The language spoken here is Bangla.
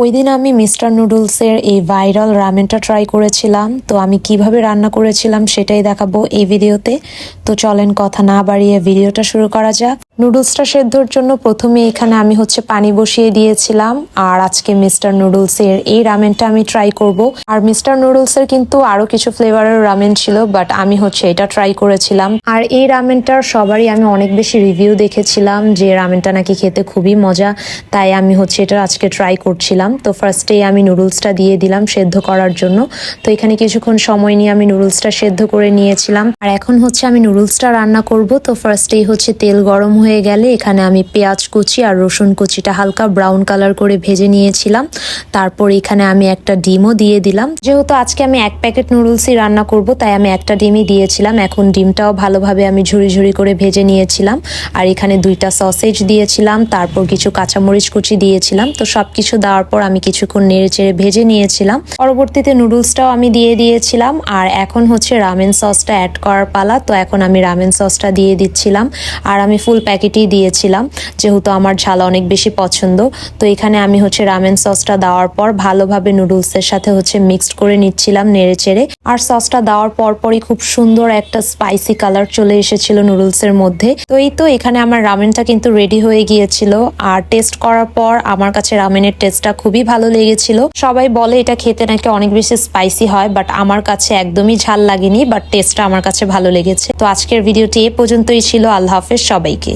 ওই দিন আমি মিস্টার নুডলসের এই ভাইরাল রামেনটা ট্রাই করেছিলাম। তো আমি কিভাবে রান্না করেছিলাম সেটাই দেখাবো এই ভিডিওতে। তো চলেন কথা না বাড়িয়ে ভিডিওটা শুরু করা যাক। নুডলসটা সেদ্ধর জন্য প্রথমে এখানে আমি পানি বসিয়ে দিয়েছিলাম। আর আজকে মিস্টার নুডলসের এই রামেনটা আমি ট্রাই করব। আর মিস্টার নুডলসের কিন্তু আরো কিছু ফ্লেভারের রামেন ছিল, বাট আমি এটা ট্রাই করেছিলাম। আর এই রামেনটার সবারই আমি অনেক বেশি রিভিউ দেখেছিলাম যে রামেনটা নাকি খেতে খুবই মজা, তাই আমি এটা আজকে ট্রাই করছিলাম। তো ফার্স্টে আমি নুডলসটা দিয়ে দিলাম সেদ্ধ করার জন্য। তো এখানে কিছুক্ষণ সময় নিয়ে আমি নুডলসটা সেদ্ধ করে নিয়েছিলাম। আর এখন আমি নুডলসটা রান্না করব। তো ফার্স্টেই তেল গরম হয়ে গেলে এখানে আমি পেঁয়াজ কুচি আর রসুন কুচিটা হালকা ব্রাউন কালার করে ভেজে নিয়েছিলাম। তারপর এখানে আমি একটা ডিমও দিয়ে দিলাম। যেহেতু আজকে আমি এক প্যাকেট নুডলসই রান্না করব, তাই আমি একটা ডিমই দিয়েছিলাম। এখন ডিমটাও ভালোভাবে আমি ঝুরি ঝুরি করে ভেজে নিয়েছিলাম। আর এখানে 2টা সসেজ দিয়েছিলাম, তারপর কিছু কাঁচামরিচ কুচি দিয়েছিলাম। তো সবকিছু দেওয়ার পর আমি কিছুক্ষণ নেড়ে চেড়ে ভেজে নিয়েছিলাম। পরবর্তীতে নুডলসটাও আমি দিয়ে দিয়েছিলাম। আর এখন রামেন সসটা অ্যাড করার পালা। তো এখন আমি রামেন সসটা দিয়ে দিচ্ছিলাম। আর আমি ফুল প্যাকেটই দিয়েছিলাম, যেহেতু আমার ঝাল অনেক বেশি পছন্দ। তো এখানে আমি রামেন সসটা দেওয়ার পর ভালোভাবে নুডলসের সাথে মিক্সড করে নিচ্ছিলাম নেড়ে চেড়ে। আর সসটা দেওয়ার পরপরই খুব সুন্দর একটা স্পাইসি কালার চলে এসেছিল নুডলসের মধ্যে। তো এখানে আমার রামেনটা কিন্তু রেডি হয়ে গিয়েছিল। আর টেস্ট করার পর আমার কাছে রামেনের টেস্টটা খুবই ভালো লেগেছিল। সবাই বলে এটা খেতে নাকি অনেক বেশি স্পাইসি হয়, বাট আমার কাছে একদমই ঝাল লাগেনি, বাট টেস্টটা আমার কাছে ভালো লেগেছে। তো আজকের ভিডিওটি এ পর্যন্তই ছিল। আল্লাহ হাফেজ সবাইকে।